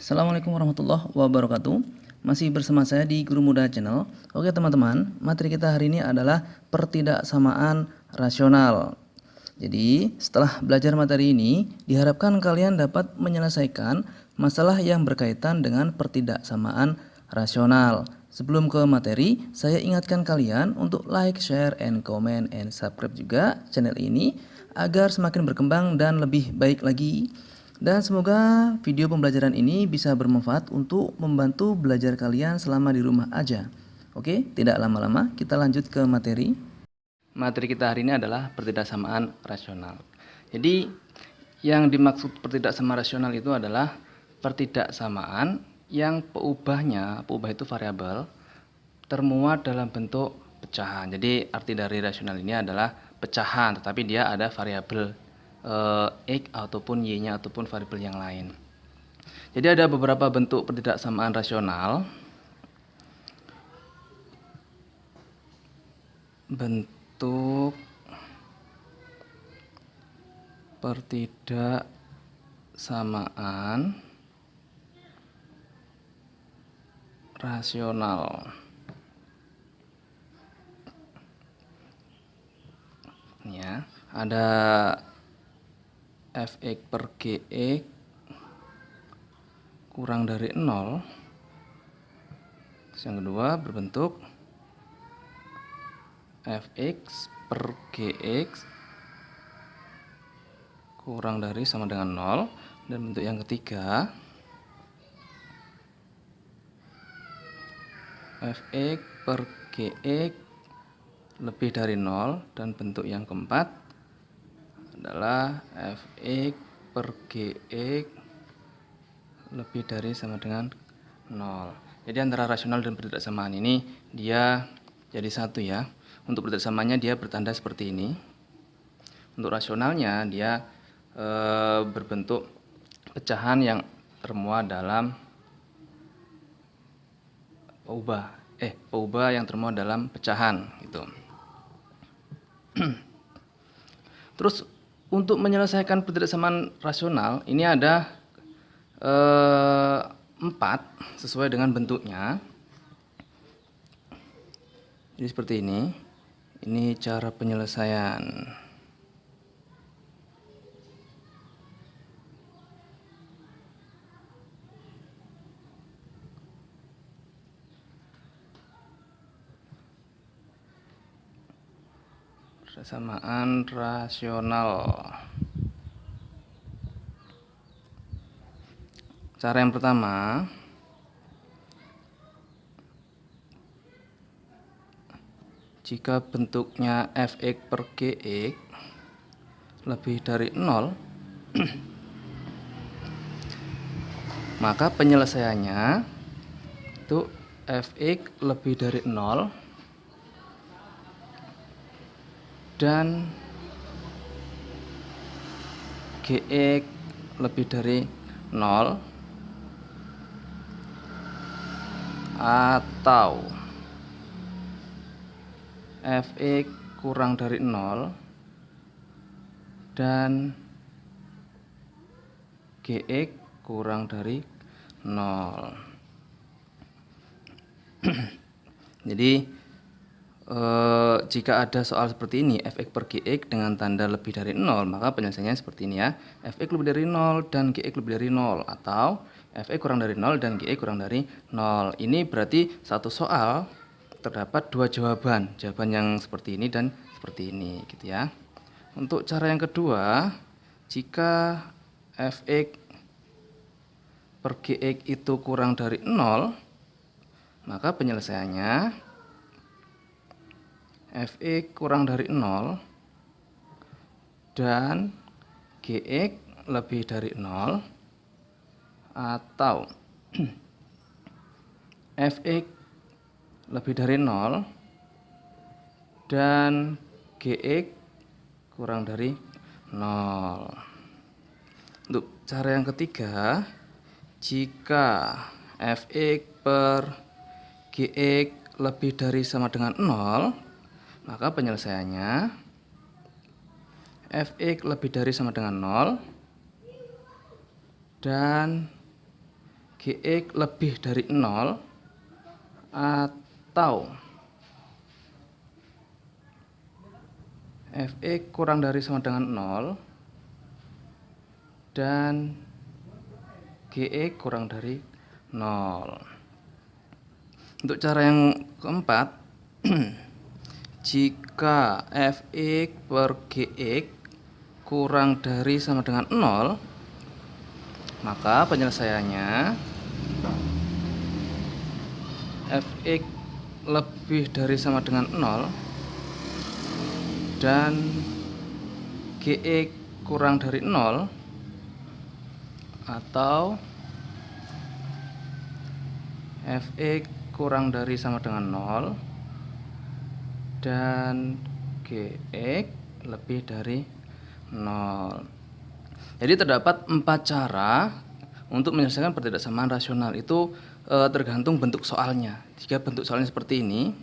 Assalamualaikum warahmatullahi wabarakatuh. Masih bersama saya di Guru Muda Channel. Oke teman-teman, materi kita hari ini adalah pertidaksamaan rasional. Jadi setelah belajar materi ini, diharapkan kalian dapat menyelesaikan masalah yang berkaitan dengan pertidaksamaan rasional. Sebelum ke materi, saya ingatkan kalian untuk like, share, and comment, and subscribe juga channel ini agar semakin berkembang dan lebih baik lagi. Dan semoga video pembelajaran ini bisa bermanfaat untuk membantu belajar kalian selama di rumah aja. Oke, tidak lama-lama kita lanjut ke materi. Materi kita hari ini adalah pertidaksamaan rasional. Jadi yang dimaksud pertidaksamaan rasional itu adalah pertidaksamaan yang peubah itu variabel, termuat dalam bentuk pecahan. Jadi arti dari rasional ini adalah pecahan, tetapi dia ada variabel X ataupun Y-nya ataupun variabel yang lain. Jadi ada beberapa bentuk pertidaksamaan rasional. Bentuk pertidaksamaan rasional. Ya, ada fx per gx kurang dari 0. Yang kedua berbentuk fx per gx kurang dari sama dengan 0. Dan bentuk yang ketiga fx per gx lebih dari 0. Dan bentuk yang keempat adalah fx per gx lebih dari sama dengan 0. Jadi antara rasional dan pertidaksamaan ini dia jadi satu ya. Untuk pertidaksamaannya dia bertanda seperti ini. Untuk rasionalnya dia berbentuk pecahan yang termuat dalam peubah yang termuat dalam pecahan gitu. Terus untuk menyelesaikan pertidaksamaan rasional ini ada 4 sesuai dengan bentuknya. Jadi seperti ini. Ini cara penyelesaian. Pertidaksamaan rasional. Cara yang pertama, jika bentuknya fx per gx lebih dari 0, maka penyelesaiannya itu fx lebih dari 0 dan gx lebih dari 0 atau fx kurang dari 0 dan gx kurang dari 0. Jadi jika ada soal seperti ini fx per gx dengan tanda lebih dari 0, maka penyelesaiannya seperti ini ya. Fx lebih dari 0 dan gx lebih dari 0 atau fx kurang dari 0 dan gx kurang dari 0. Ini berarti satu soal terdapat dua jawaban yang seperti ini dan seperti ini gitu ya. Untuk cara yang kedua, jika fx per gx itu kurang dari 0, maka penyelesaiannya fx kurang dari 0 dan gx lebih dari 0 atau fx lebih dari 0 dan gx kurang dari 0. Untuk cara yang ketiga, jika fx per gx lebih dari sama dengan 0, maka penyelesaiannya fx lebih dari sama dengan 0 dan Gx lebih dari 0 atau Fx kurang dari sama dengan 0 dan Gx kurang dari 0. Untuk cara yang keempat, jika Fx per Gx kurang dari sama dengan 0, maka penyelesaiannya Fx lebih dari sama dengan 0 dan Gx kurang dari 0 atau Fx kurang dari sama dengan 0 dan Gx lebih dari 0. Jadi terdapat 4 cara untuk menyelesaikan pertidaksamaan rasional. Itu tergantung bentuk soalnya. Jika bentuk soalnya seperti ini,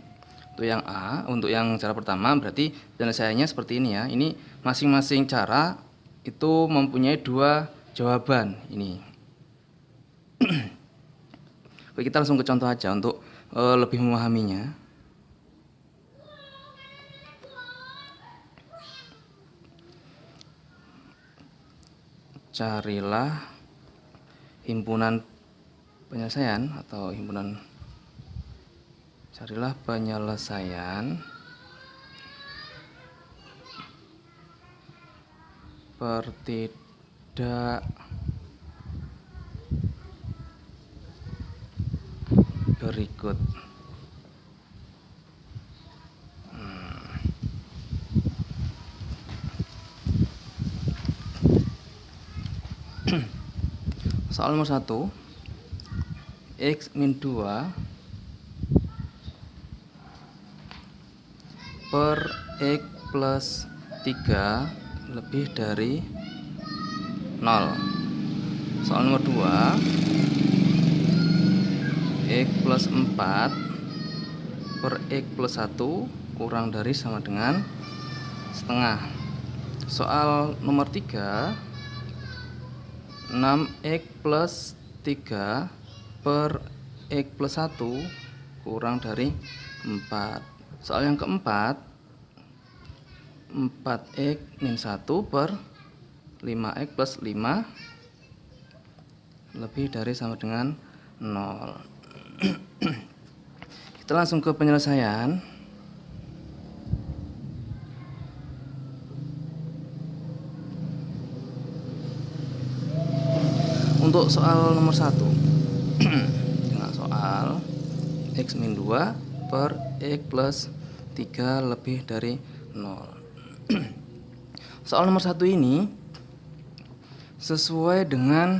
untuk yang A, untuk yang cara pertama berarti penyelesaiannya seperti ini ya. Ini masing-masing cara itu mempunyai 2 jawaban ini. Oke, kita langsung ke contoh aja untuk lebih memahaminya. Carilah himpunan penyelesaian atau himpunan carilah penyelesaian pertidak berikut. Soal nomor 1, X min 2 per X plus 3 lebih dari 0. Soal nomor 2, X plus 4 per X plus 1 kurang dari sama dengan setengah. Soal nomor 3, 6x plus 3 per x plus 1 kurang dari 4. Soal yang keempat, 4x min 1 per 5x plus 5 lebih dari sama dengan 0. Kita langsung ke penyelesaian. Untuk soal nomor 1, dengan soal X min 2 per X plus 3 lebih dari 0. Soal nomor 1 ini sesuai dengan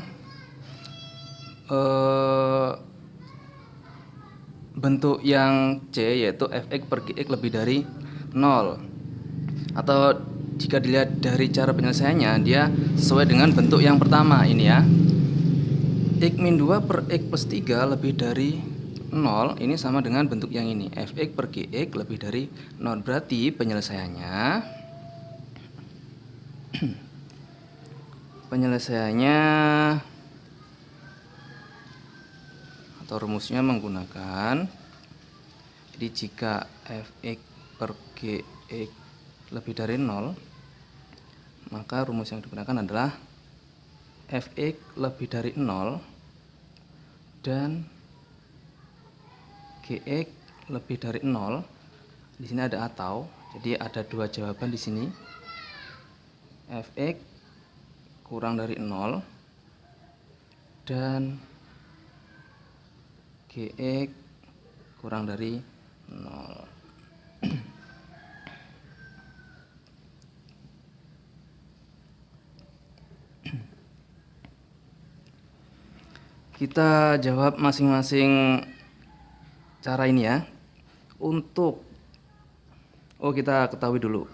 bentuk yang C, yaitu Fx per Gx lebih dari 0. Atau jika dilihat dari cara penyelesaiannya, dia sesuai dengan bentuk yang pertama ini ya. X min 2 per X plus 3 lebih dari 0, ini sama dengan bentuk yang ini, Fx per Gx lebih dari 0. Berarti penyelesaiannya atau rumusnya menggunakan, jadi jika Fx per Gx lebih dari 0, maka rumus yang digunakan adalah Fx lebih dari 0 dan Gx lebih dari 0. Di sini ada atau, jadi ada 2 jawaban di sini. Fx kurang dari 0 dan Gx kurang dari 0. Kita jawab masing-masing cara ini ya. Untuk kita ketahui dulu.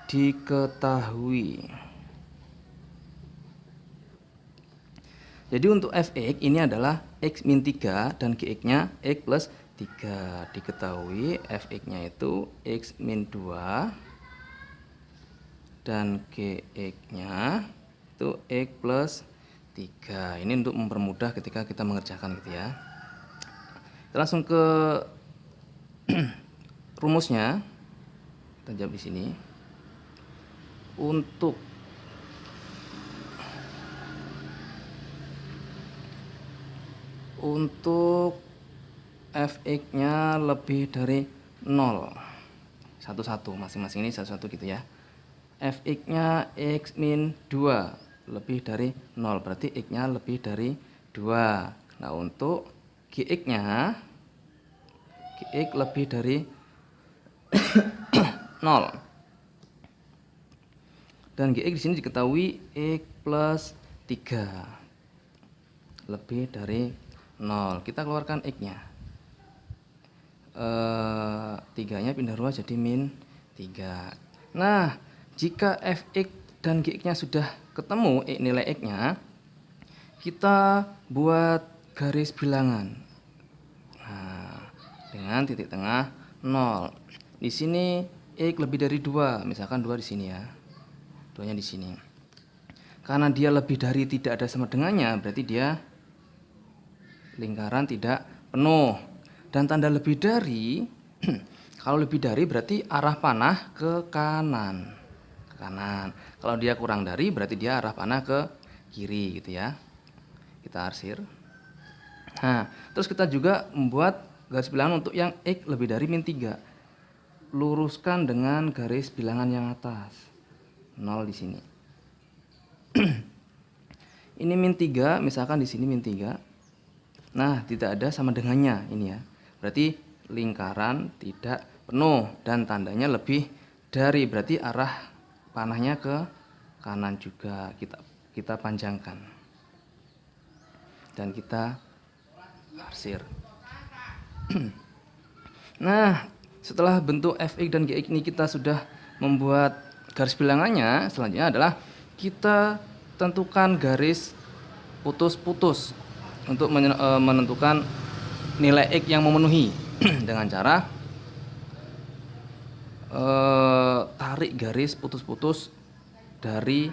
Diketahui. Jadi untuk Fx ini adalah X min 3 dan Gx-nya X plus 3. Diketahui Fx-nya itu X min 2 dan Gx-nya itu X plus 3. Ini untuk mempermudah ketika kita mengerjakan gitu ya. Kita langsung ke rumusnya. Kita jawab di sini. Untuk fx-nya lebih dari 0. Satu-satu, masing-masing ini satu-satu gitu ya. Fx-nya x min 2 lebih dari 0, berarti x-nya lebih dari 2. Nah, untuk gx-nya, gx lebih dari 0. Dan gx di sini diketahui x plus 3 lebih dari 0. Kita keluarkan x-nya. 3-nya pindah ruas jadi min 3. Nah, jika fx dan gx-nya sudah ketemu nilai x-nya, kita buat garis bilangan. Nah, dengan titik tengah 0. Di sini x lebih dari 2, misalkan 2 di sini ya. 2-nya di sini. Karena dia lebih dari tidak ada sama dengannya, berarti dia lingkaran tidak penuh. Dan tanda lebih dari kalau lebih dari berarti arah panah ke kanan. Ke kanan. Kalau dia kurang dari berarti dia arah panah ke kiri gitu ya. Kita arsir. Nah, terus kita juga membuat garis bilangan untuk yang x lebih dari min 3. Luruskan dengan garis bilangan yang atas. 0 di sini. Ini min 3, misalkan di sini min 3. Nah, tidak ada sama dengannya ini ya. Berarti lingkaran tidak penuh dan tandanya lebih dari, berarti arah panahnya ke kanan juga. Kita panjangkan. Dan kita arsir. Nah, setelah bentuk fx dan gx ini kita sudah membuat garis bilangannya, selanjutnya adalah kita tentukan garis putus-putus untuk menentukan nilai x yang memenuhi dengan cara tarik garis putus-putus dari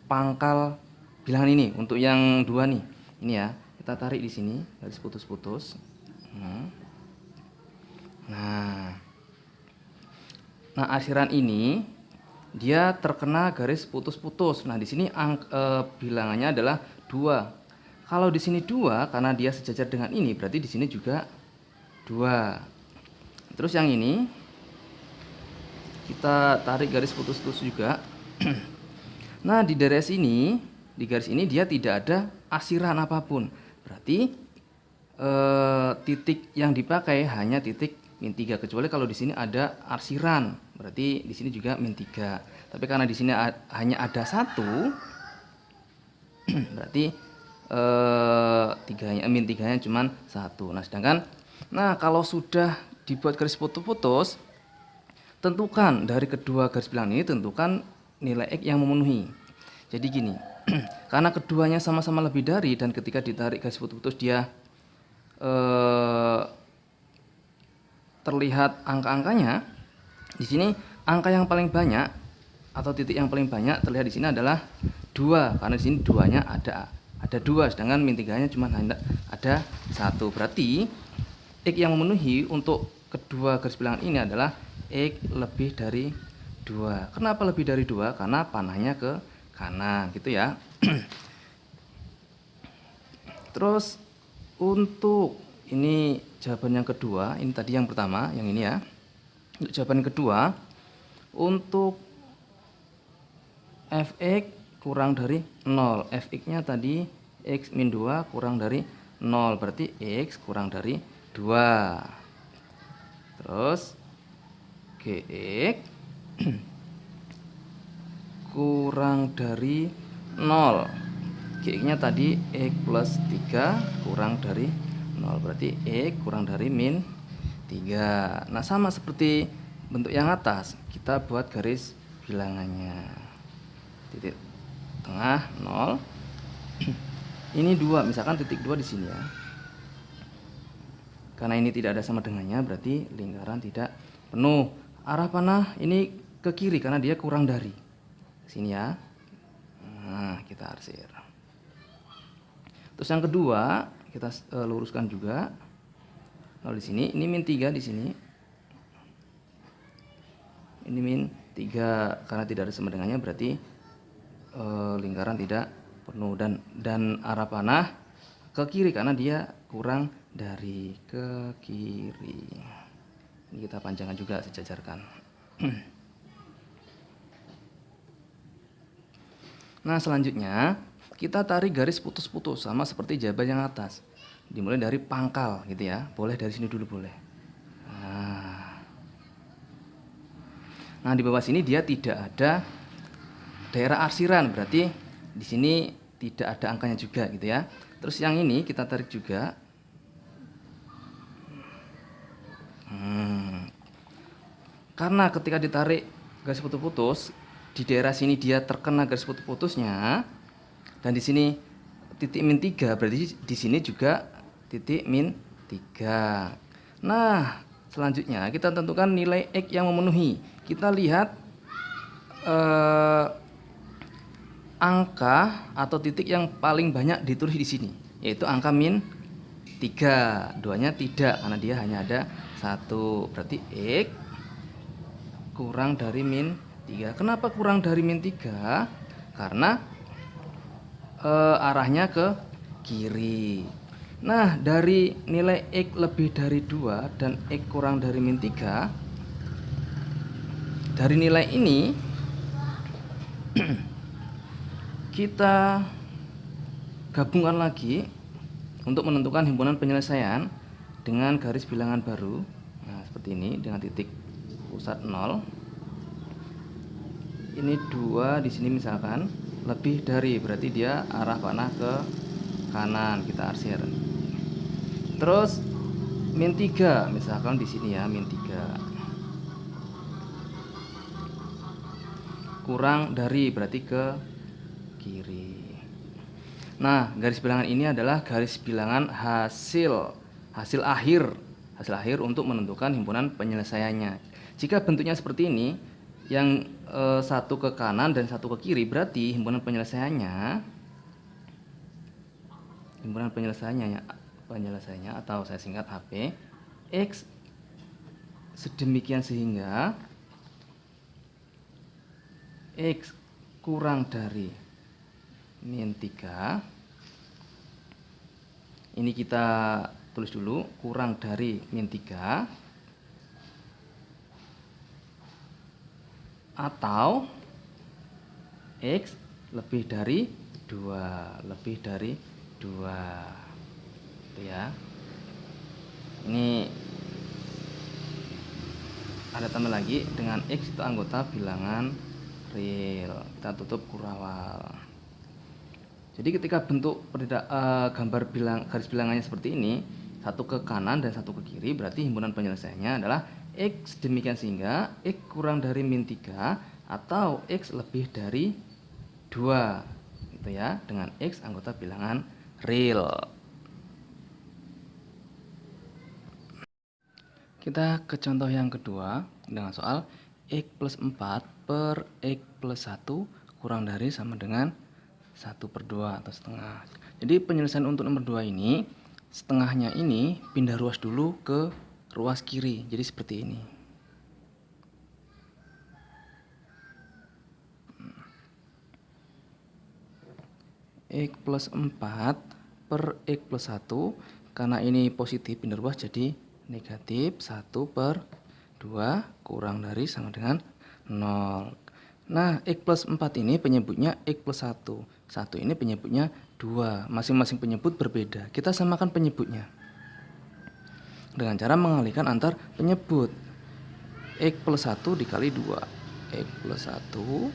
pangkal bilangan ini. Untuk yang 2 nih, ini ya, kita tarik di sini garis putus-putus. Nah, arsiran ini dia terkena garis putus-putus. Nah, di sini bilangannya adalah 2. Kalau di sini 2 karena dia sejajar dengan ini, berarti di sini juga 2. Terus yang ini kita tarik garis putus-putus juga. Nah, di garis ini dia tidak ada arsiran apapun. Berarti titik yang dipakai hanya titik min 3, kecuali kalau di sini ada arsiran. Berarti di sini juga min 3. Tapi karena di sini hanya ada 1, berarti min 3-nya cuma 1. Nah, sedangkan kalau sudah dibuat garis putus-putus, tentukan dari kedua garis bilangan ini, tentukan nilai x yang memenuhi. Jadi gini, karena keduanya sama-sama lebih dari, dan ketika ditarik garis putus-putus dia terlihat angka-angkanya. Di sini angka yang paling banyak atau titik yang paling banyak terlihat di sini adalah 2, karena di sini 2-nya ada 2, sedangkan min 3-nya cuma ada 1. Berarti x yang memenuhi untuk kedua garis bilangan ini adalah x lebih dari 2. Kenapa lebih dari 2? Karena panahnya ke kanan gitu ya. Terus untuk ini jawaban yang kedua, ini tadi yang pertama, yang ini ya. Untuk jawaban kedua, untuk fx kurang dari 0. Fx-nya tadi x min 2 kurang dari 0. Berarti x kurang dari 2. Terus gx kurang dari 0. Gx-nya tadi x plus 3 kurang dari 0. Berarti x kurang dari min 3. Nah, sama seperti bentuk yang atas, kita buat garis bilangannya. Titik tengah 0. Ini 2, misalkan titik 2 di sini ya. Karena ini tidak ada sama dengannya, berarti lingkaran tidak penuh. Arah panah ini ke kiri karena dia kurang dari. Sini ya. Nah, kita arsir. Terus yang kedua, kita luruskan juga 0 di sini, ini min 3 di sini. Ini min 3 karena tidak ada sama dengannya, berarti lingkaran tidak penuh, dan arah panah ke kiri karena dia kurang dari ke kiri. Ini kita panjangkan juga, sejajarkan. Nah, selanjutnya kita tarik garis putus-putus sama seperti jawaban yang atas. Dimulai dari pangkal gitu ya. Boleh dari sini dulu boleh. Nah, di bawah sini dia tidak ada daerah arsiran, berarti di sini tidak ada angkanya juga gitu ya. Terus yang ini kita tarik juga. Karena ketika ditarik garis putus-putus, di daerah sini dia terkena garis putus-putusnya, dan di sini titik min 3, berarti di sini juga titik min 3. Nah, selanjutnya kita tentukan nilai X yang memenuhi. Kita lihat angka atau titik yang paling banyak ditulis di sini, yaitu angka min 3. Duanya tidak karena dia hanya ada 1. Berarti X kurang dari min 3. Kenapa kurang dari min 3? Karena arahnya ke kiri. Nah, dari nilai X lebih dari 2 dan X kurang dari min 3, dari nilai ini kita gabungkan lagi untuk menentukan himpunan penyelesaian dengan garis bilangan baru. Nah, seperti ini dengan titik pusat 0. Ini 2 di sini misalkan lebih dari, berarti dia arah panah ke kanan, kita arsir. Terus min 3 misalkan di sini ya, min 3. Kurang dari berarti ke kiri. Nah, garis bilangan ini adalah garis bilangan hasil akhir untuk menentukan himpunan penyelesaiannya. Jika bentuknya seperti ini, yang satu ke kanan dan satu ke kiri, berarti himpunan penyelesaiannya atau saya singkat HP, X sedemikian sehingga X kurang dari min 3. Ini kita tulis dulu, kurang dari min 3 atau X lebih dari 2, lebih dari 2 itu ya. Ini ada tambah lagi, dengan X itu anggota bilangan real, kita tutup kurawal. Jadi ketika bentuk gambar garis bilangannya seperti ini, satu ke kanan dan satu ke kiri, berarti himpunan penyelesaiannya adalah X demikian sehingga X kurang dari min 3 atau X lebih dari 2 gitu ya, dengan X anggota bilangan real. Kita ke contoh yang kedua dengan soal X plus 4 per X plus 1 kurang dari sama dengan 1/2 atau setengah. Jadi penyelesaian untuk nomor 2 ini, setengahnya ini pindah ruas dulu ke ruas kiri. Jadi seperti ini. X plus 4 per X plus 1, karena ini positif pindah ruas jadi negatif 1/2 kurang dari sama dengan 0. Nah, X plus 4 ini penyebutnya X plus 1. 1 ini penyebutnya 2. Masing-masing penyebut berbeda. Kita samakan penyebutnya dengan cara mengalihkan antar penyebut. X plus 1 dikali 2. X plus 1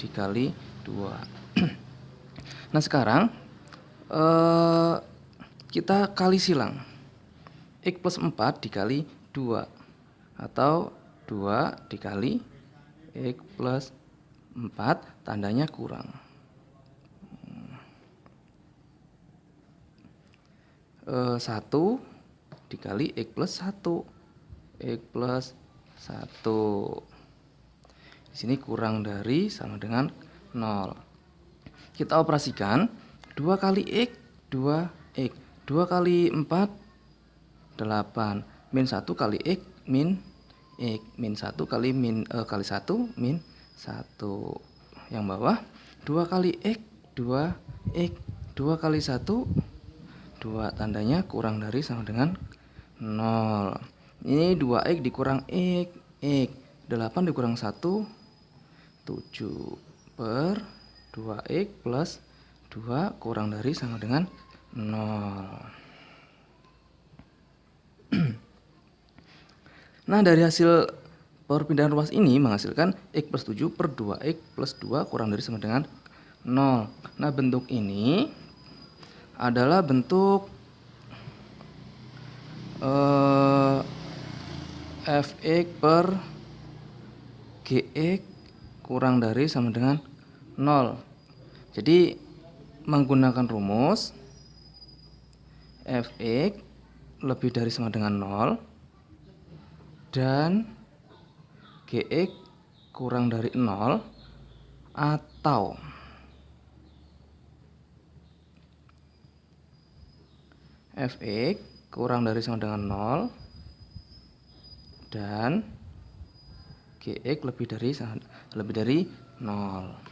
dikali 2. Nah, sekarang kita kali silang. X plus 4 dikali 2 atau 2 dikali X plus 4 tandanya kurang. 1 dikali X plus 1. X plus 1. Di sini kurang dari sama dengan 0. Kita operasikan 2 kali X 2X, 2 kali 4 8, min 1 kali X min X, min 1 kali kali 1 min 1. Yang bawah 2 kali X 2X, 2 kali 1 2, tandanya kurang dari sama dengan 0. Ini 2X dikurang X, 8 dikurang 1 7 per 2X plus 2 kurang dari sama dengan 0. Nah, dari hasil perpindahan ruas ini menghasilkan X plus 7 per 2X plus 2 kurang dari sama dengan 0. Nah, bentuk ini adalah bentuk Fx per Gx kurang dari sama dengan 0. Jadi menggunakan rumus Fx lebih dari sama dengan 0 dan Gx kurang dari 0 atau Fx kurang dari sama dengan 0 dan Gx lebih dari 0.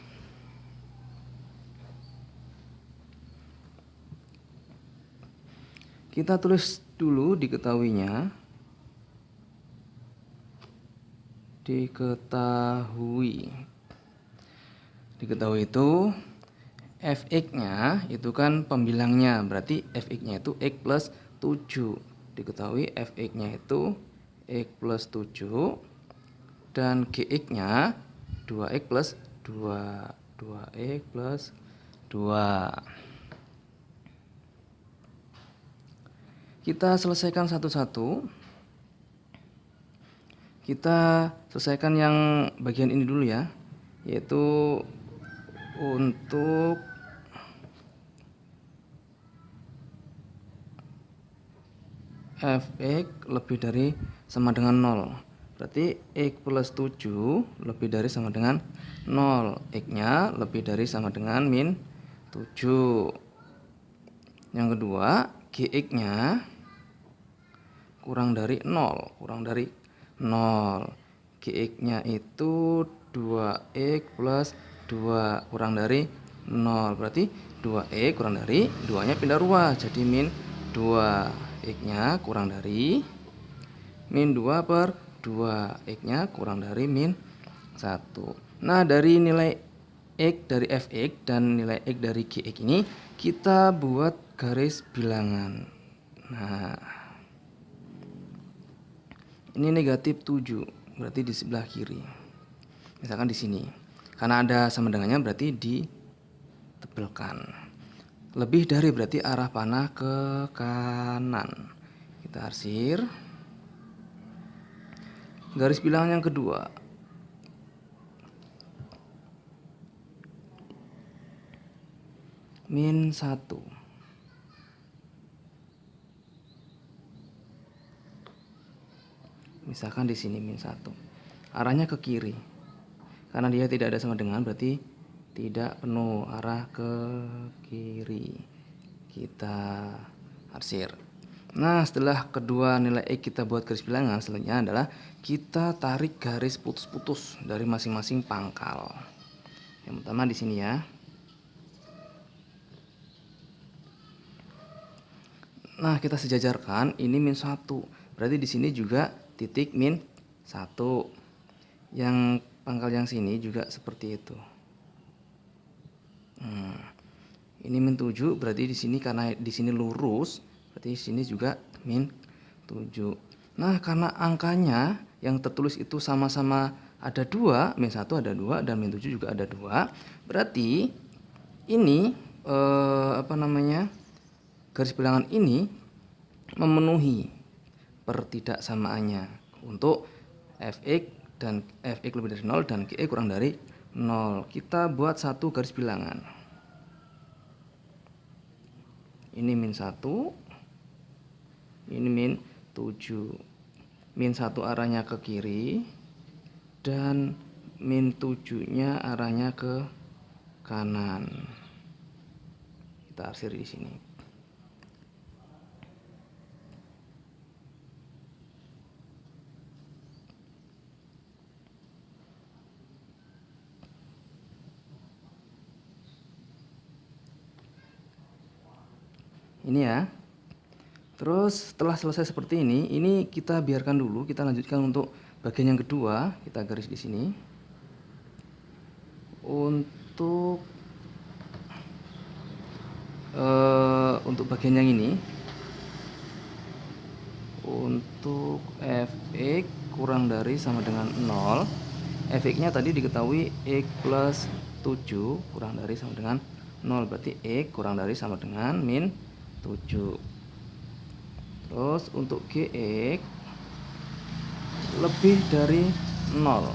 Kita tulis dulu diketahui itu Fx-nya itu kan pembilangnya, berarti Fx-nya itu X plus 7. Diketahui Fx-nya itu X plus 7 dan Gx-nya 2X plus 2. 2X plus 2. Kita selesaikan satu-satu. Kita selesaikan yang bagian ini dulu ya, yaitu untuk Fx lebih dari sama dengan 0. Berarti X plus 7 lebih dari sama dengan 0. X-nya lebih dari sama dengan min 7. Yang kedua, Gx-nya kurang dari 0. Gx-nya itu 2X plus 2 kurang dari 0. Berarti 2X kurang dari 2-nya pindah ruas jadi min 2. X-nya kurang dari min 2 per 2. X-nya kurang dari min 1. Nah, dari nilai X dari Fx dan nilai X dari Gx ini kita buat garis bilangan. Nah, ini negatif 7, berarti di sebelah kiri. Misalkan di sini. Karena ada sama dengannya berarti ditebelkan. Lebih dari berarti arah panah ke kanan. Kita arsir. Garis bilangan yang kedua. Min 1. Misalkan di sini min 1. Arahnya ke kiri. Karena dia tidak ada sama dengan berarti tidak penuh, arah ke kiri. Kita arsir. Nah, setelah kedua nilai X kita buat garis bilangan, selanjutnya adalah kita tarik garis putus-putus dari masing-masing pangkal. Yang pertama di sini ya. Nah, kita sejajarkan ini min 1. Berarti di sini juga titik min 1. Yang pangkal yang sini juga seperti itu. Ini min 7, berarti di sini karena di sini lurus, berarti di sini juga min 7. Nah, karena angkanya yang tertulis itu sama-sama ada 2, min 1 ada 2 dan min 7 juga ada 2, berarti ini garis bilangan ini memenuhi pertidaksamaannya untuk Fx dan Fx lebih dari 0 dan Gx kurang dari 0. Kita buat satu garis bilangan. Ini min 1, ini min 7. Min 1 arahnya ke kiri dan min 7-nya arahnya ke kanan. Kita kita arsir di sini. Ini ya. Terus setelah selesai seperti ini kita biarkan dulu, kita lanjutkan untuk bagian yang kedua, kita garis di sini. Untuk bagian yang ini, untuk fx kurang dari sama dengan 0, fx-nya tadi diketahui x plus 7 kurang dari sama dengan 0, berarti x kurang dari sama dengan min 7. Terus untuk gx lebih dari 0,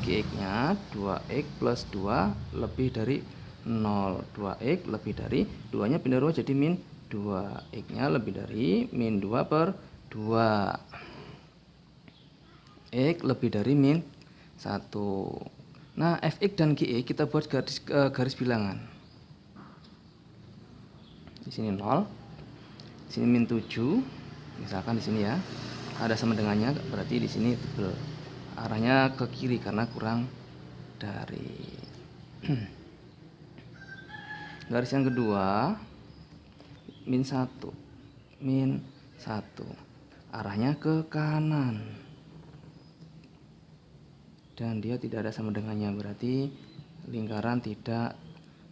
gx-nya 2x plus 2 lebih dari 0, 2x lebih dari 2 nya pindah ruas jadi min 2, x-nya lebih dari min 2 per 2, x lebih dari min 1. Nah, fx dan gx kita buat garis bilangan. Di sini 0, di sini min 7, misalkan di sini ya. Ada sama dengannya, berarti di sini tebel. Arahnya ke kiri karena kurang dari. Garis yang kedua, min 1, min 1. Arahnya ke kanan. Dan dia tidak ada sama dengannya, berarti lingkaran tidak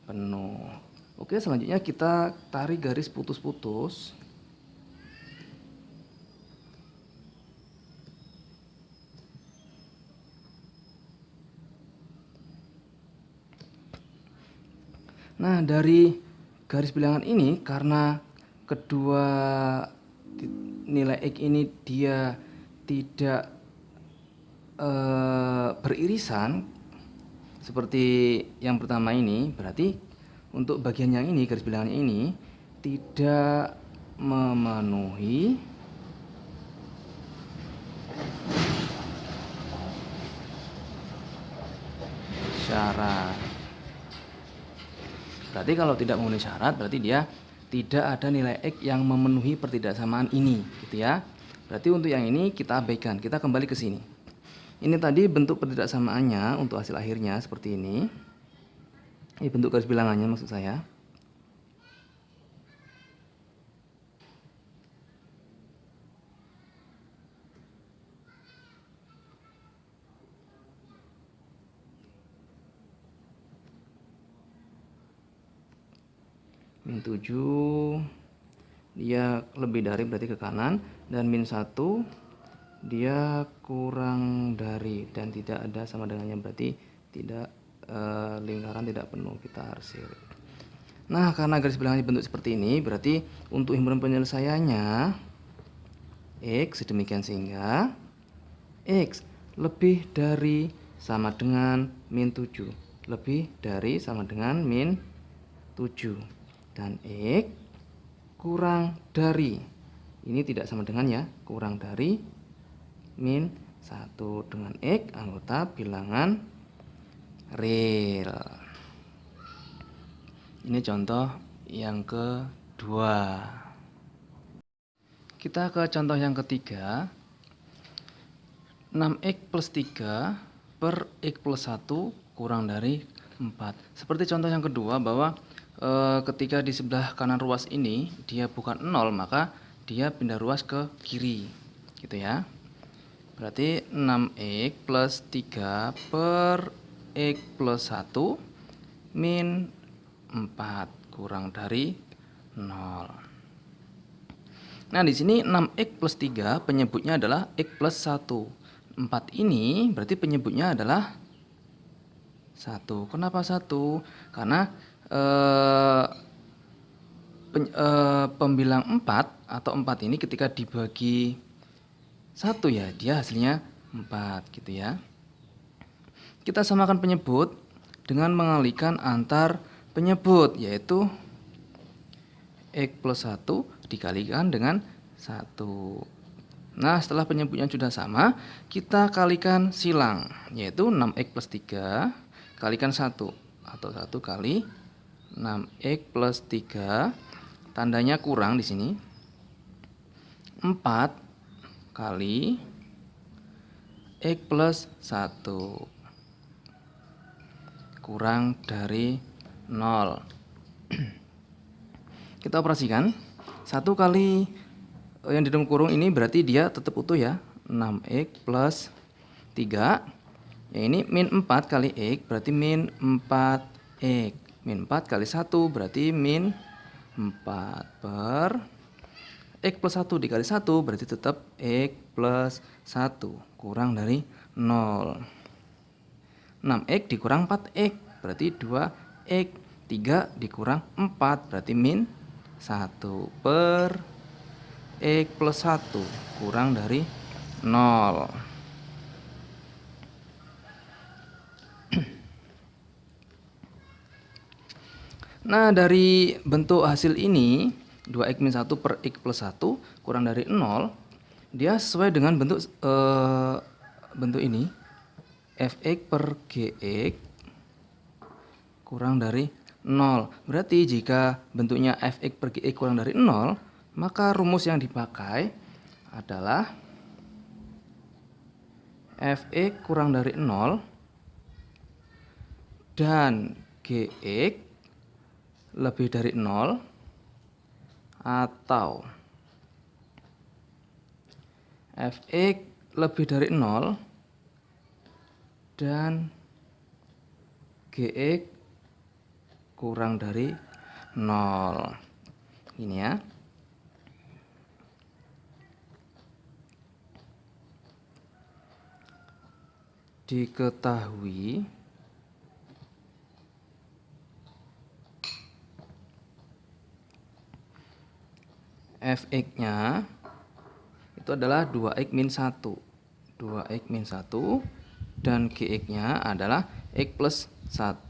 penuh. Oke, selanjutnya kita tarik garis putus-putus. Nah, dari garis bilangan ini karena kedua nilai x ini dia tidak beririsan seperti yang pertama ini, berarti untuk bagian yang ini, garis bilangannya ini tidak memenuhi syarat. Berarti kalau tidak memenuhi syarat, berarti dia tidak ada nilai x yang memenuhi pertidaksamaan ini, gitu ya. Berarti untuk yang ini kita abaikan, kita kembali ke sini. Ini tadi bentuk pertidaksamaannya untuk hasil akhirnya seperti ini. Ini bentuk garis bilangannya maksud saya. Min 7 dia lebih dari berarti ke kanan, dan min 1 dia kurang dari dan tidak ada sama dengannya, berarti tidak lingkaran tidak penuh, kita arsir. Nah, karena garis bilangannya bentuk seperti ini, berarti untuk himpunan penyelesaiannya x sedemikian sehingga x lebih dari sama dengan min 7, lebih dari sama dengan min 7, dan x kurang dari, ini tidak sama dengan ya, kurang dari min 1 dengan x anggota bilangan real. Ini contoh yang kedua. Kita ke contoh yang ketiga. 6x plus 3 per x plus 1 kurang dari 4. Seperti contoh yang kedua, bahwa ketika di sebelah kanan ruas ini dia bukan 0, maka dia pindah ruas ke kiri, gitu ya. Berarti 6x plus 3 per x plus 1 min 4 kurang dari 0. Nah, di sini 6x plus 3 penyebutnya adalah x plus 1. 4 ini berarti penyebutnya adalah 1. Kenapa 1? Karena pembilang 4 atau 4 ini ketika dibagi 1 ya, dia hasilnya 4, gitu ya. Kita samakan penyebut dengan mengalihkan antar penyebut, yaitu x plus 1 dikalikan dengan 1. Nah, setelah penyebutnya sudah sama, kita kalikan silang, yaitu 6x plus 3 kalikan 1, atau 1 kali 6x plus 3, tandanya kurang di sini. 4 kali x plus 1 kurang dari 0. Kita operasikan. 1 kali yang di dalam kurung ini berarti dia tetap utuh ya. 6x plus 3. Yang ini min 4 kali x berarti min 4x. Min 4 kali 1 berarti min 4 per x plus 1 dikali 1 berarti tetap x plus 1 kurang dari 0. 6x dikurang 4x berarti 2x. 3 dikurang 4 berarti min 1 per x plus 1 kurang dari 0. Nah, dari bentuk hasil ini 2x min 1 per x plus 1 kurang dari 0, dia sesuai dengan bentuk ini, fx per gx kurang dari 0. Berarti jika bentuknya fx per gx kurang dari 0, maka rumus yang dipakai adalah fx kurang dari 0 dan gx lebih dari 0 atau fx lebih dari 0 dan gx kurang dari 0. Ini ya. Diketahui fx-nya itu adalah 2x min 1. 2x min 1 dan gx-nya adalah x plus 1.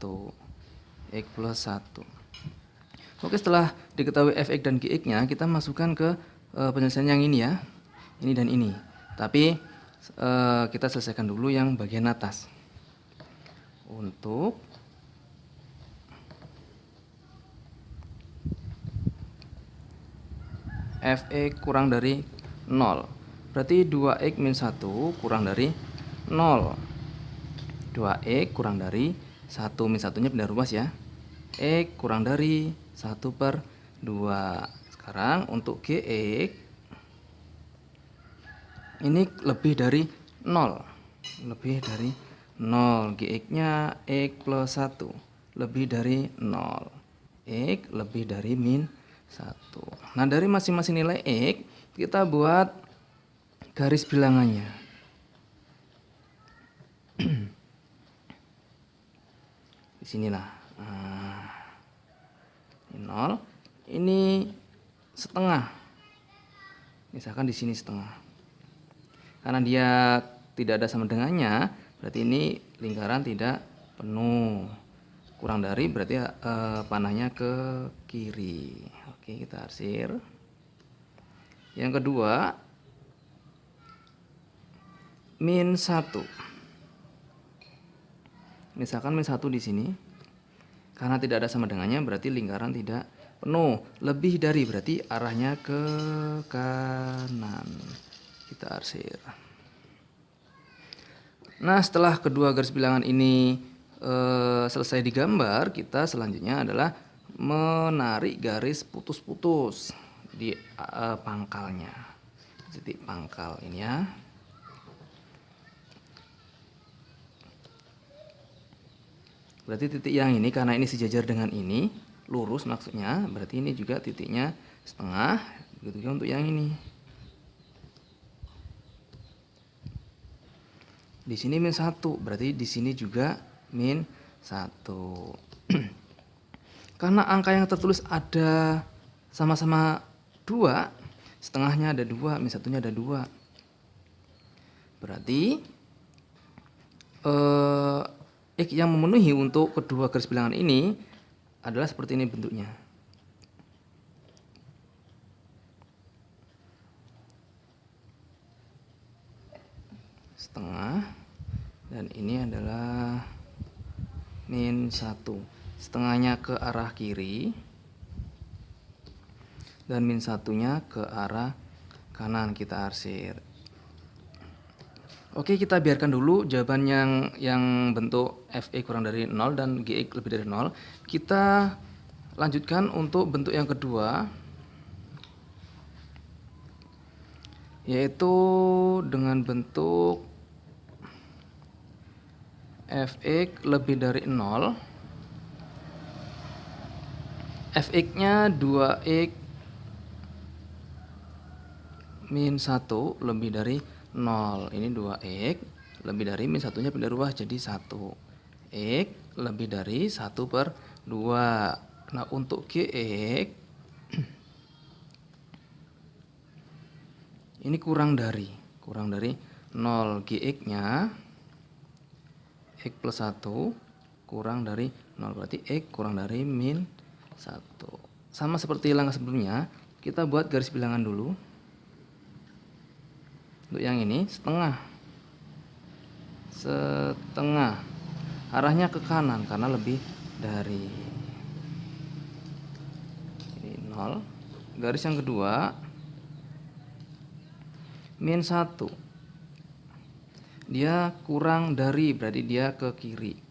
X plus 1. Oke, setelah diketahui fx dan gx-nya, kita masukkan ke penyelesaian yang ini ya. Ini dan ini. Tapi kita selesaikan dulu yang bagian atas. Untuk fx kurang dari 0. Berarti 2x min 1 kurang dari 0. 2x kurang dari 1 min 1-nya pindah ruas ya. X kurang dari 1 per 2. Sekarang untuk gx ini lebih dari 0. Lebih dari 0. Gx-nya x plus 1. Lebih dari 0. X lebih dari min 1. Nah, dari masing-masing nilai x, kita buat garis bilangannya. Di sinilah. Nah, ini 0. Ini setengah. Misalkan di sini setengah. Karena dia tidak ada sama dengannya, berarti ini lingkaran tidak penuh. Kurang dari berarti panahnya ke kiri. Oke, kita arsir. Yang kedua, min 1. Misalkan min 1 di sini. Karena tidak ada sama dengannya berarti lingkaran tidak penuh. Lebih dari berarti arahnya ke kanan. Kita arsir. Nah, setelah kedua garis bilangan ini selesai digambar, kita selanjutnya adalah menarik garis putus-putus di pangkalnya. Titik pangkal ini ya. Berarti titik yang ini karena ini sejajar dengan ini, lurus maksudnya, berarti ini juga titiknya setengah, begitu juga untuk yang ini. Di sini min 1, berarti di sini juga min 1. Karena angka yang tertulis ada sama-sama 2, setengahnya ada 2, min 1-nya ada 2. Berarti X yang memenuhi untuk kedua garis bilangan ini adalah seperti ini bentuknya. Setengah, dan ini adalah min 1. setengahnya ke arah kiri dan min satunya ke arah kanan, kita arsir. Oke, kita biarkan dulu jawaban yang bentuk Fe kurang dari 0 dan Gx lebih dari 0. Kita lanjutkan untuk bentuk yang kedua, yaitu dengan bentuk Fx lebih dari 0. Fx-nya 2x min 1 lebih dari 0. Ini 2x lebih dari min satunya pindah rubah jadi 1. X lebih dari 1/2. Nah, untuk Gx ini kurang dari 0. Gx-nya X plus 1 kurang dari 0. Berarti X kurang dari min 1. Sama seperti langkah sebelumnya, kita buat garis bilangan dulu. Untuk yang ini setengah. Arahnya ke kanan karena lebih dari. Ini 0. Garis yang kedua min 1. Dia kurang dari, berarti dia ke kiri.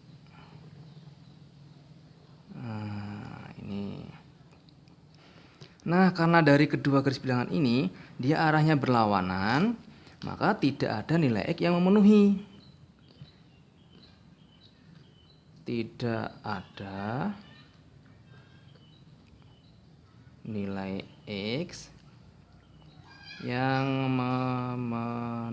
Nah, karena dari kedua garis bilangan ini dia arahnya berlawanan, maka tidak ada nilai X yang memenuhi. Tidak ada nilai X yang memenuhi.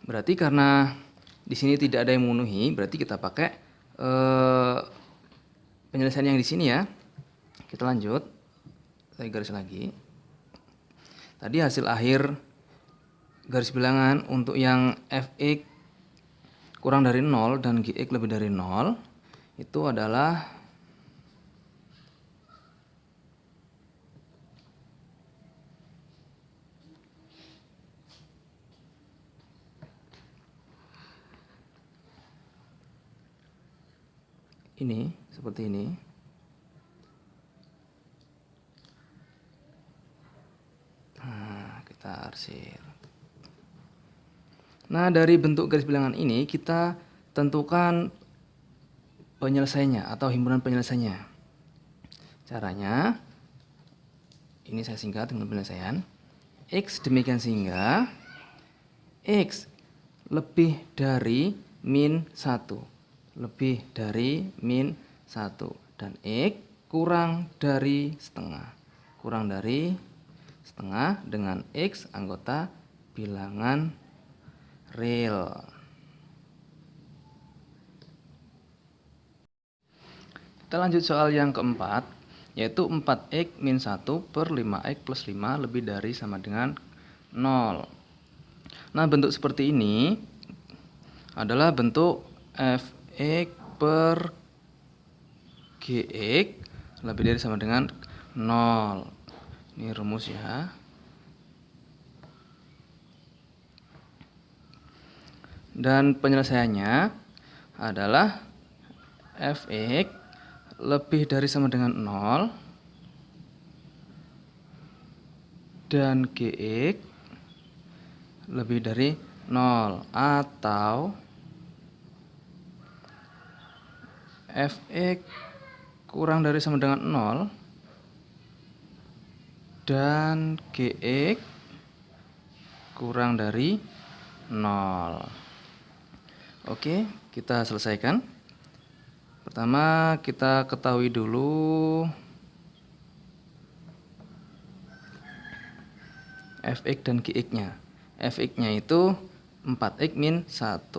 Berarti karena di sini tidak ada yang memenuhi, berarti kita pakai penyelesaian yang di sini ya. Kita lanjut. Saya garis lagi. Tadi hasil akhir garis bilangan untuk yang Fx kurang dari 0 dan Gx lebih dari 0 itu adalah ini, seperti ini. Nah, kita arsir. Nah, dari bentuk garis bilangan ini kita tentukan penyelesaiannya atau himpunan penyelesaiannya. Caranya, ini saya singkat dengan penyelesaian. X demikian sehingga X lebih dari min 1. Lebih dari min 1. Dan X kurang dari setengah. Kurang dari setengah dengan X anggota bilangan real. Kita lanjut soal yang keempat, yaitu 4x min 1 per 5x plus 5 lebih dari sama dengan 0. Nah, bentuk seperti ini adalah bentuk Fx per Gx lebih dari sama dengan 0. Ini rumus ya. Dan penyelesaiannya adalah Fx lebih dari sama dengan 0 dan Gx lebih dari 0 atau Fx kurang dari sama dengan 0 dan Gx kurang dari 0. Oke, kita selesaikan. Pertama, kita ketahui dulu Fx dan Gx-nya. Fx-nya itu 4x min 1.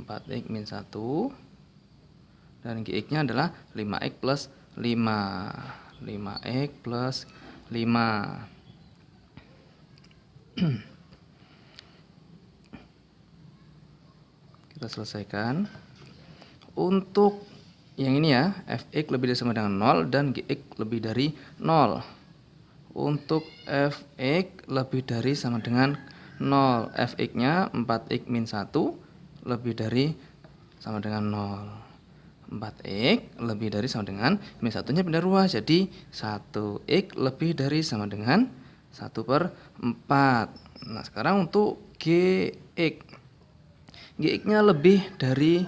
4x min 1. Dan Gx-nya adalah 5x plus 5. 5x plus 5. Kita selesaikan. Untuk yang ini ya, fx lebih dari sama dengan 0 dan gx lebih dari 0. Untuk fx lebih dari sama dengan 0, fx-nya 4x min 1 lebih dari sama dengan 0. 4x lebih dari sama dengan min 1-nya pindah ruas, jadi 1x lebih dari sama dengan 1/4. Nah, sekarang untuk gx. Gx-nya lebih dari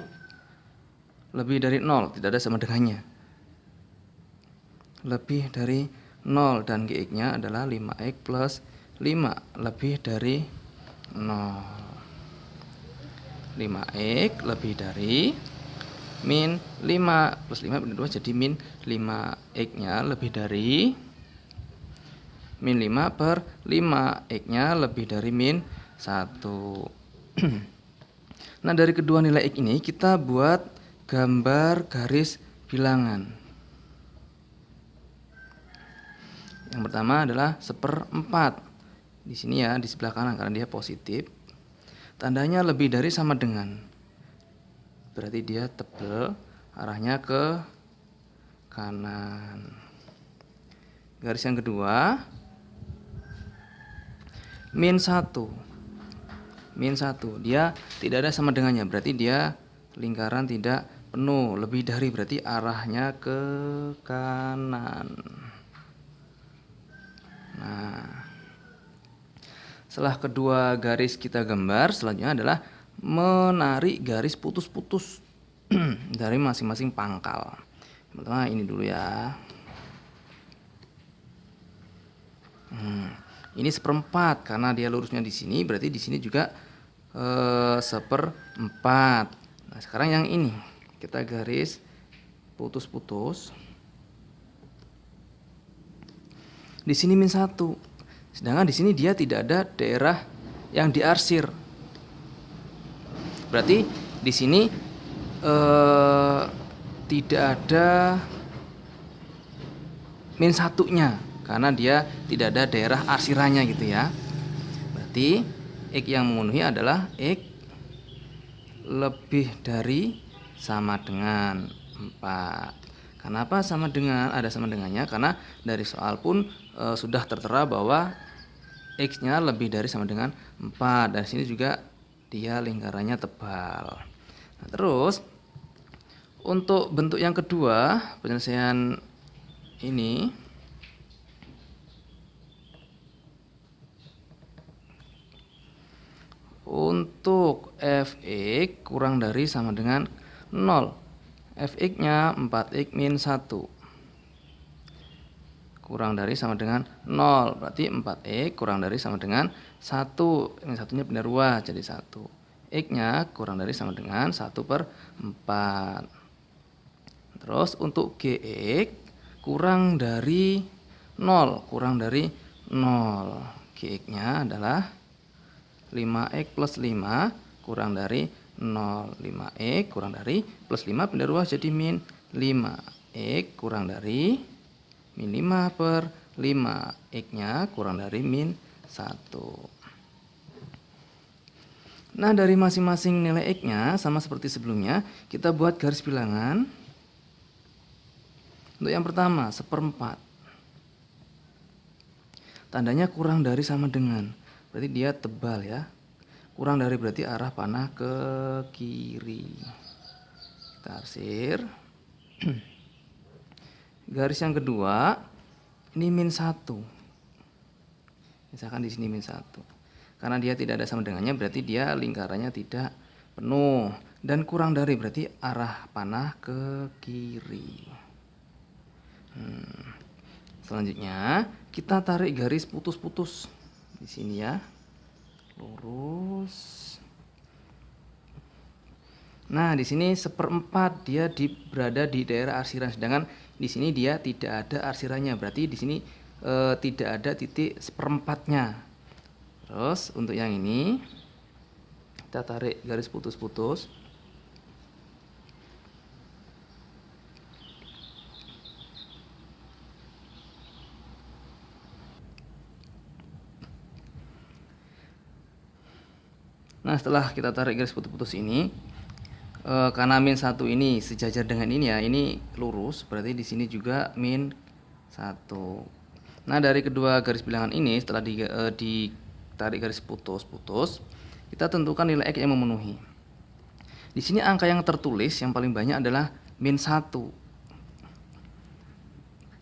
0, tidak ada sama dengannya. Lebih dari 0 dan gx-nya adalah 5x plus 5 lebih dari 0. 5x lebih dari min 5 plus 5 pindah 2 jadi min 5x-nya lebih dari min 5/5, x-nya lebih dari min 1. Nah, dari kedua nilai x ini kita buat gambar garis bilangan. Yang pertama adalah 1/4. Di sini ya, di sebelah kanan karena dia positif. Tandanya lebih dari sama dengan. Berarti dia tebal, arahnya ke kanan. Garis yang kedua, min 1. Min 1, dia tidak ada sama dengannya, berarti dia lingkaran tidak penuh. Lebih dari berarti arahnya ke kanan. Nah, setelah kedua garis kita gambar, selanjutnya adalah menarik garis putus-putus dari masing-masing pangkal. Pertama ini dulu ya. Ini 1/4 karena dia lurusnya di sini, berarti di sini juga 1/4. Nah, sekarang yang ini kita garis putus-putus. Di sini min 1. Sedangkan di sini dia tidak ada daerah yang diarsir. Berarti di sini tidak ada min 1-nya karena dia tidak ada daerah arsirannya gitu ya. Berarti x yang memenuhi adalah x lebih dari sama dengan 4. Kenapa sama dengan? Ada sama dengannya karena dari soal pun sudah tertera bahwa x-nya lebih dari sama dengan 4. Dan sini juga dia lingkarannya tebal. Nah, terus untuk bentuk yang kedua, penyelesaian ini untuk fx kurang dari sama dengan 0. Fx-nya 4x min 1 kurang dari sama dengan 0. Berarti 4x kurang dari sama dengan 1. Min 1-nya pindah ruas jadi 1. X-nya kurang dari sama dengan 1/4. Terus untuk gx kurang dari 0. Kurang dari 0. Gx-nya adalah 5x plus 5 kurang dari 0. 5x kurang dari plus 5 pindah ruas jadi min 5. X kurang dari min 5/5. X-nya kurang dari min 1. Nah, dari masing-masing nilai X-nya sama seperti sebelumnya, kita buat garis bilangan. Untuk yang pertama, 1/4. Tandanya kurang dari sama dengan. Berarti dia tebal ya. Kurang dari berarti arah panah ke kiri. Kita arsir. Garis yang kedua, ini min 1. Misalkan di sini min 1. Karena dia tidak ada sama dengannya, berarti dia lingkarannya tidak penuh. Dan kurang dari berarti arah panah ke kiri. Selanjutnya, kita tarik garis putus-putus. Di sini ya. Lurus. Nah, di sini 1/4 dia berada di daerah arsiran, sedangkan di sini dia tidak ada arsirannya. Berarti di sini tidak ada titik 1/4-nya. Terus untuk yang ini kita tarik garis putus-putus. Nah, setelah kita tarik garis putus-putus ini, karena min 1 ini sejajar dengan ini ya, ini lurus, berarti di sini juga min 1. Nah, dari kedua garis bilangan ini setelah ditarik garis putus-putus, kita tentukan nilai X yang memenuhi. Di sini angka yang tertulis yang paling banyak adalah min 1.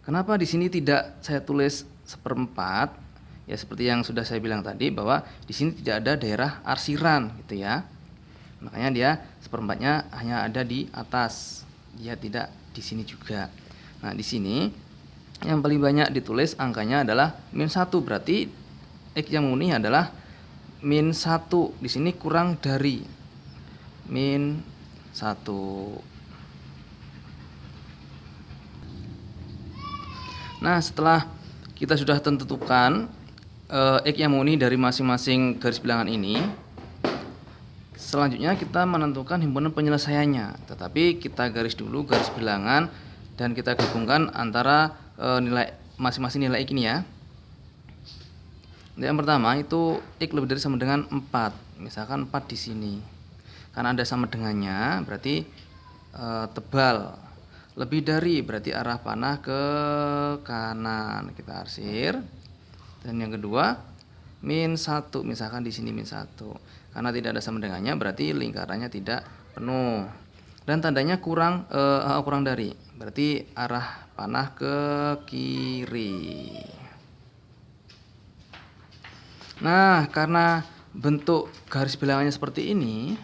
Kenapa di sini tidak saya tulis seperempat? Ya seperti yang sudah saya bilang tadi, bahwa di sini tidak ada daerah arsiran gitu ya. Makanya dia seperempatnya hanya ada di atas, dia tidak di sini juga. Nah, di sini yang paling banyak ditulis angkanya adalah min 1, berarti X yang memenuhi adalah min 1. Di sini kurang dari min 1. Nah, setelah kita sudah tentukan X yang memenuhi dari masing-masing garis bilangan ini, selanjutnya kita menentukan himpunan penyelesaiannya. Tetapi kita garis dulu garis bilangan dan kita gabungkan antara nilai masing-masing nilai X ini ya. Yang pertama itu X lebih dari sama dengan 4. Misalkan 4 di sini. Karena ada sama dengannya, berarti tebal. Lebih dari berarti arah panah ke kanan. Kita arsir. Dan yang kedua min 1, misalkan di sini min 1. Karena tidak ada sama dengannya, berarti lingkarannya tidak penuh. Dan tandanya kurang dari, berarti arah panah ke kiri. Nah, karena bentuk garis bilangannya seperti ini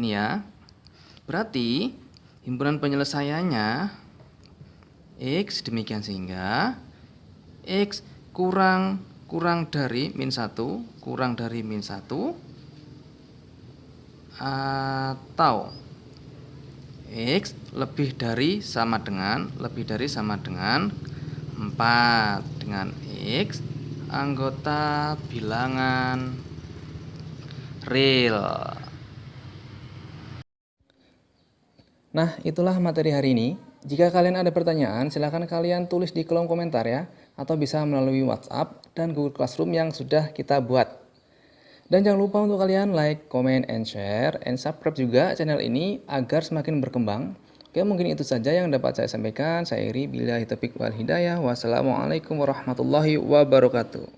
ya, berarti himpunan penyelesaiannya X, demikian sehingga X kurang dari min 1, kurang dari min 1, atau X lebih dari sama dengan 4 dengan X anggota bilangan real. Nah, itulah materi hari ini. Jika kalian ada pertanyaan, silahkan kalian tulis di kolom komentar ya, atau bisa melalui WhatsApp dan Google Classroom yang sudah kita buat. Dan jangan lupa untuk kalian like, comment, and share, and subscribe juga channel ini agar semakin berkembang. Oke, mungkin itu saja yang dapat saya sampaikan. Saya Iri, billahi taufiq wal hidayah. Wassalamualaikum warahmatullahi wabarakatuh.